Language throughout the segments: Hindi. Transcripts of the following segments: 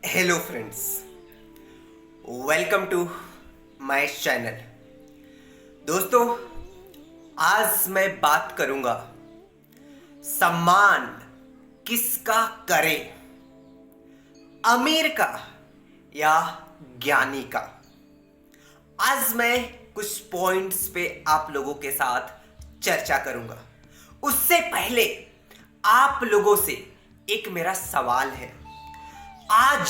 Hello friends, welcome to my channel. दोस्तों, आज मैं बात करूंगा सम्मान किसका करे, अमीर का या ज्ञानी का। आज मैं कुछ पॉइंट्स पे आप लोगों के साथ चर्चा करूंगा। उससे पहले आप लोगों से एक मेरा सवाल है। आज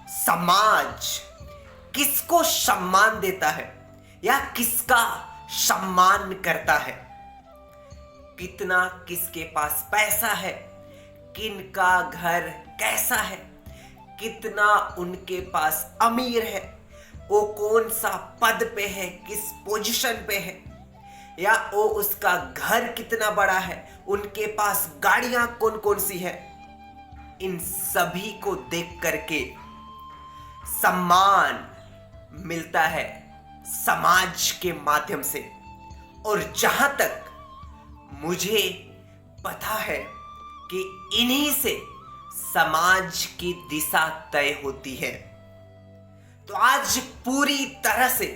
समाज किसको सम्मान देता है या किसका सम्मान करता है? कितना किसके पास पैसा है, किनका घर कैसा है, कितना उनके पास अमीर है, वो कौन सा पद पे है, किस पोजीशन पे है, या वो उसका घर कितना बड़ा है, उनके पास गाड़ियां कौन कौन सी है। इन सभी को देख करके सम्मान मिलता है समाज के माध्यम से। और जहां तक मुझे पता है कि इन्हीं से समाज की दिशा तय होती है। तो आज पूरी तरह से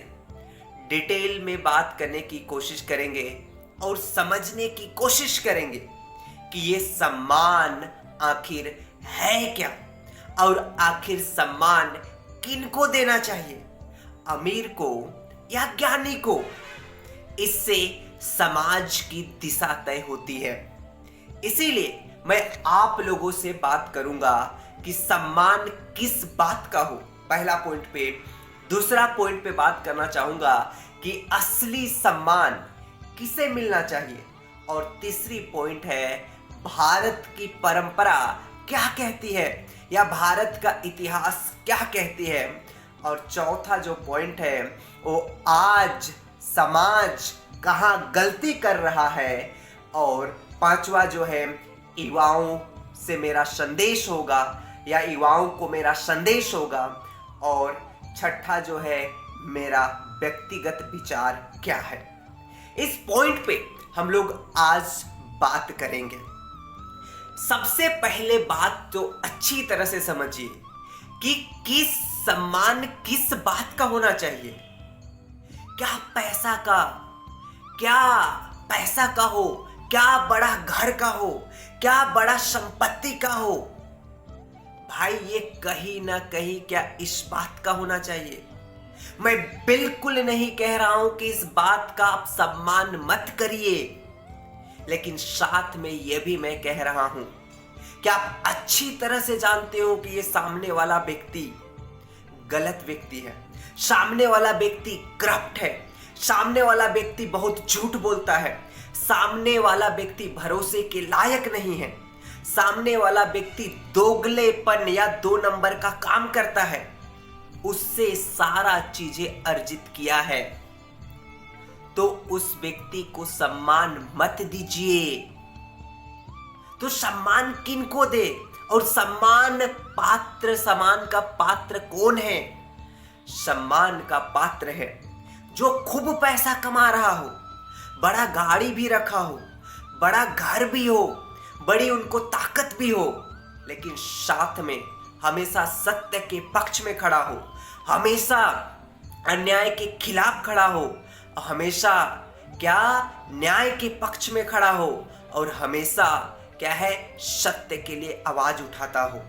डिटेल में बात करने की कोशिश करेंगे और समझने की कोशिश करेंगे कि ये सम्मान आखिर है क्या और आखिर सम्मान किनको देना चाहिए, अमीर को या ज्ञानी को। इससे समाज की दिशा तय होती है। इसीलिए मैं आप लोगों से बात करूंगा कि सम्मान किस बात का हो, पहला पॉइंट पे। दूसरा पॉइंट पे बात करना चाहूंगा कि असली सम्मान किसे मिलना चाहिए। और तीसरी पॉइंट है भारत की परंपरा क्या कहती है या भारत का इतिहास क्या कहती है। और चौथा जो पॉइंट है वो आज समाज कहां गलती कर रहा है। और पांचवा जो है युवाओं से मेरा संदेश होगा या युवाओं को मेरा संदेश होगा। और छठा जो है मेरा व्यक्तिगत विचार क्या है। इस पॉइंट पे हम लोग आज बात करेंगे। सबसे पहले बात तो अच्छी तरह से समझिए कि किस सम्मान किस बात का होना चाहिए। क्या पैसा का, क्या पैसा का हो, क्या बड़ा घर का हो, क्या बड़ा संपत्ति का हो। भाई ये कहीं ना कहीं क्या इस बात का होना चाहिए। मैं बिल्कुल नहीं कह रहा हूं कि इस बात का आप सम्मान मत करिए, लेकिन साथ में यह भी मैं कह रहा हूं कि आप अच्छी तरह से जानते हो कि यह सामने वाला व्यक्ति गलत व्यक्ति है, सामने वाला व्यक्ति करप्ट है, सामने वाला व्यक्ति बहुत झूठ बोलता है, सामने वाला व्यक्ति भरोसे के लायक नहीं है, सामने वाला व्यक्ति दोगलेपन या 2 नंबर का काम करता है, उससे सारा चीजें अर्जित किया है। तो उस व्यक्ति को सम्मान मत दीजिए। तो सम्मान किनको दे और सम्मान का पात्र कौन है? सम्मान का पात्र है जो खूब पैसा कमा रहा हो, बड़ा गाड़ी भी रखा हो, बड़ा घर भी हो, बड़ी उनको ताकत भी हो, लेकिन साथ में हमेशा सत्य के पक्ष में खड़ा हो, हमेशा अन्याय के खिलाफ खड़ा हो, हमेशा क्या न्याय के पक्ष में खड़ा हो, और हमेशा क्या है सत्य के लिए आवाज उठाता हो,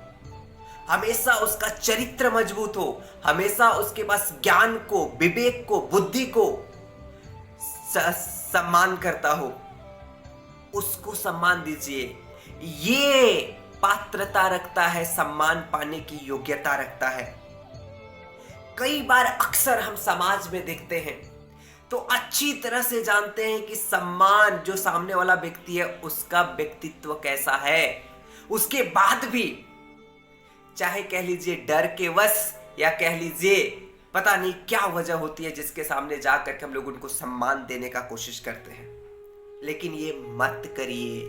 हमेशा उसका चरित्र मजबूत हो, हमेशा उसके पास ज्ञान को, विवेक को, बुद्धि को सम्मान करता हो, उसको सम्मान दीजिए। ये पात्रता रखता है, सम्मान पाने की योग्यता रखता है। कई बार अक्सर हम समाज में देखते हैं तो अच्छी तरह से जानते हैं कि सम्मान जो सामने वाला व्यक्ति है उसका व्यक्तित्व कैसा है, उसके बाद भी चाहे कह लीजिए डर के वश या कह लीजिए पता नहीं क्या वजह होती है जिसके सामने जाकर के हम लोग उनको सम्मान देने का कोशिश करते हैं, लेकिन ये मत करिए।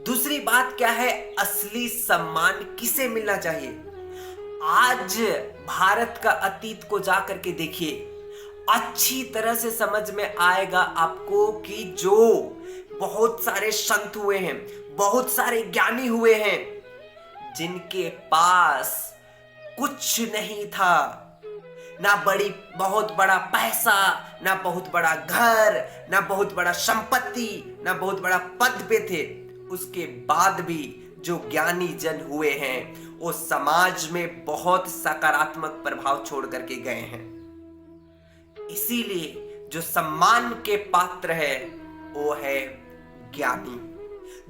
दूसरी बात क्या है, असली सम्मान किसे मिलना चाहिए। आज भारत का अतीत को जाकर के देखिए, अच्छी तरह से समझ में आएगा आपको कि जो बहुत सारे संत हुए हैं, बहुत सारे ज्ञानी हुए हैं, जिनके पास कुछ नहीं था, ना बहुत बड़ा पैसा, ना बहुत बड़ा घर, ना बहुत बड़ा संपत्ति, ना बहुत बड़ा पद पे थे। उसके बाद भी जो ज्ञानी जन हुए हैं वो समाज में बहुत सकारात्मक प्रभाव छोड़ करके गए हैं। इसीलिए जो सम्मान के पात्र है वो है ज्ञानी,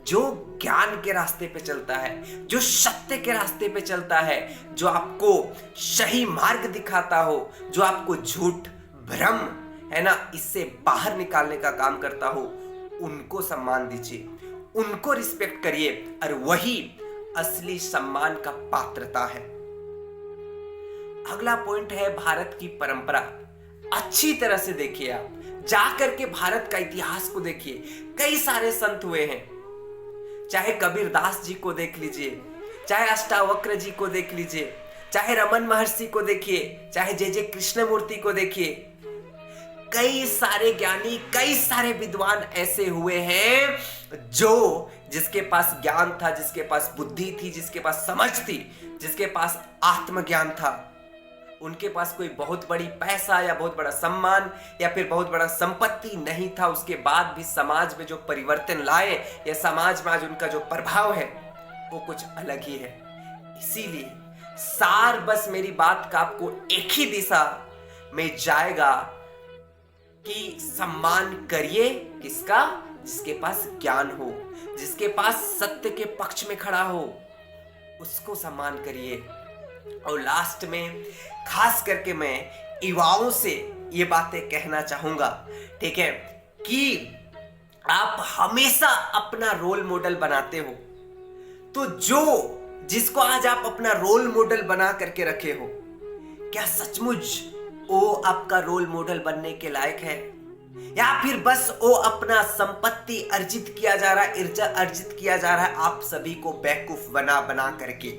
जो ज्ञान के रास्ते पे चलता है, जो सत्य के रास्ते पे चलता है, जो आपको सही मार्ग दिखाता हो, जो आपको झूठ, भ्रम है ना, इससे बाहर निकालने का काम करता हो, उनको सम्मान दीजिए, उनको रिस्पेक्ट करिए, और वही असली सम्मान का पात्रता है। अगला पॉइंट है भारत की परंपरा। अच्छी तरह से देखिए, आप जाकर के भारत का इतिहास को देखिए। कई सारे संत हुए हैं, चाहे कबीरदास जी को देख लीजिए, चाहे अष्टावक्र जी को देख लीजिए, चाहे रमन महर्षि को देखिए, चाहे जे कृष्णमूर्ति को देखिए। कई सारे ज्ञानी, कई सारे विद्वान ऐसे हुए हैं जो जिसके पास ज्ञान था, जिसके पास बुद्धि थी, जिसके पास समझ थी, जिसके पास आत्मज्ञान था, उनके पास कोई बहुत बड़ी पैसा या बहुत बड़ा सम्मान या फिर बहुत बड़ा संपत्ति नहीं था। उसके बाद भी समाज में जो परिवर्तन लाए या समाज में आज उनका जो प्रभाव है वो कुछ अलग ही है। इसीलिए सार बस मेरी बात का आपको एक ही दिशा में जाएगा कि सम्मान करिए किसका? जिसके पास ज्ञान हो, जिसके पास सत्य के पक्ष में खड़ा हो, उसको सम्मान करिए। और लास्ट में खास करके मैं युवाओं से ये बातें कहना चाहूंगा, ठीक है, कि आप हमेशा अपना रोल मॉडल बनाते हो, तो जिसको आज आप अपना रोल मॉडल बना करके रखे हो, क्या सचमुच वो आपका रोल मॉडल बनने के लायक है, या फिर बस वो अपना संपत्ति अर्जित किया जा रहा है आप सभी को बेवकूफ बना बना करके?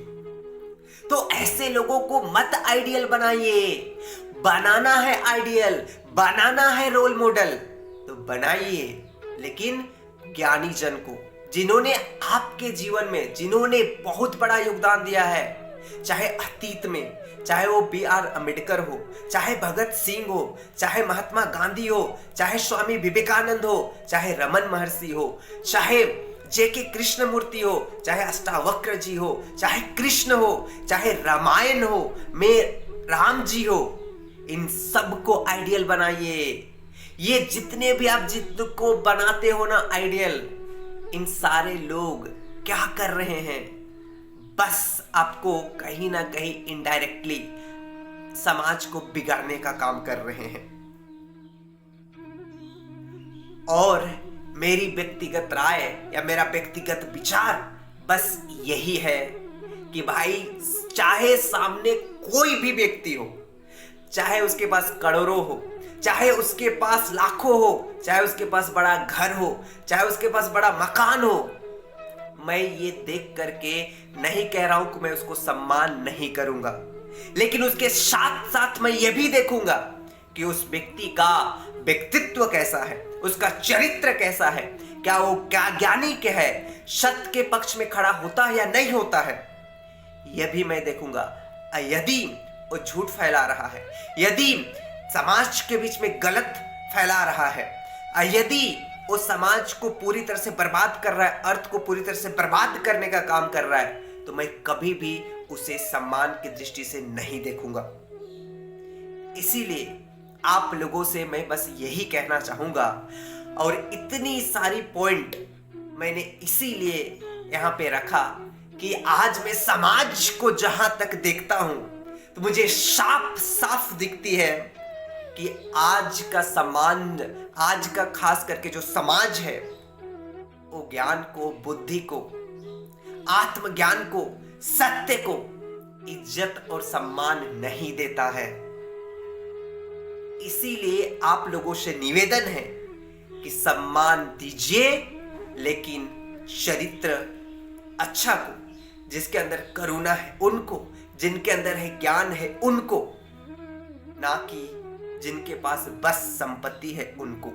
तो ऐसे लोगों को मत आइडियल बनाइए। बनाना है आइडियल, बनाना है रोल मॉडल, तो बनाइए, लेकिन ज्ञानी जन को, जिन्होंने आपके जीवन में जिन्होंने बहुत बड़ा योगदान दिया है, चाहे अतीत में, चाहे वो B.R. अम्बेडकर हो, चाहे भगत सिंह हो, चाहे महात्मा गांधी हो, चाहे स्वामी विवेकानंद हो, चाहे रमन महर्षि हो, चाहे जे.के. कृष्णमूर्ति हो, चाहे अष्टावक्र जी हो, चाहे कृष्ण हो, चाहे रामायण हो में राम जी हो, इन सब को आइडियल बनाइए। ये जितने भी आप जिनको बनाते हो ना आइडियल, इन सारे लोग क्या कर रहे हैं? बस आपको कहीं ना कहीं इनडायरेक्टली समाज को बिगाड़ने का काम कर रहे हैं। और मेरी व्यक्तिगत राय या मेरा व्यक्तिगत विचार बस यही है कि भाई, चाहे सामने कोई भी व्यक्ति हो, चाहे उसके पास करोड़ों हो, चाहे उसके पास लाखों हो, चाहे उसके पास बड़ा घर हो, चाहे उसके पास बड़ा मकान हो, मैं ये देख करके नहीं कह रहा हूं कि मैं उसको सम्मान नहीं करूंगा, लेकिन उसके साथ साथ मैं ये भी देखूंगा कि उस व्यक्ति का व्यक्तित्व कैसा है, उसका चरित्र कैसा है, क्या वो क्या ज्ञानी क्या है, सत्य के पक्ष में खड़ा होता है या नहीं होता है, यह भी मैं देखूंगा। यदि वो झूठ फैला रहा है, यदि समाज के बीच में गलत फैला रहा है, यदि वो समाज को पूरी तरह से बर्बाद कर रहा है, अर्थ को पूरी तरह से बर्बाद करने का काम कर रहा है, तो मैं कभी भी उसे सम्मान की दृष्टि से नहीं देखूंगा। इसीलिए आप लोगों से मैं बस यही कहना चाहूंगा, और इतनी सारी पॉइंट मैंने इसीलिए यहां पे रखा कि आज मैं समाज को जहां तक देखता हूं तो मुझे साफ साफ दिखती है कि आज का समाज, आज का खास करके जो समाज है, वो ज्ञान को, बुद्धि को, आत्मज्ञान को, सत्य को इज्जत और सम्मान नहीं देता है। इसीलिए आप लोगों से निवेदन है कि सम्मान दीजिए, लेकिन चरित्र अच्छा को, जिसके अंदर करुणा है उनको, जिनके अंदर है ज्ञान है उनको, ना कि जिनके पास बस संपत्ति है उनको।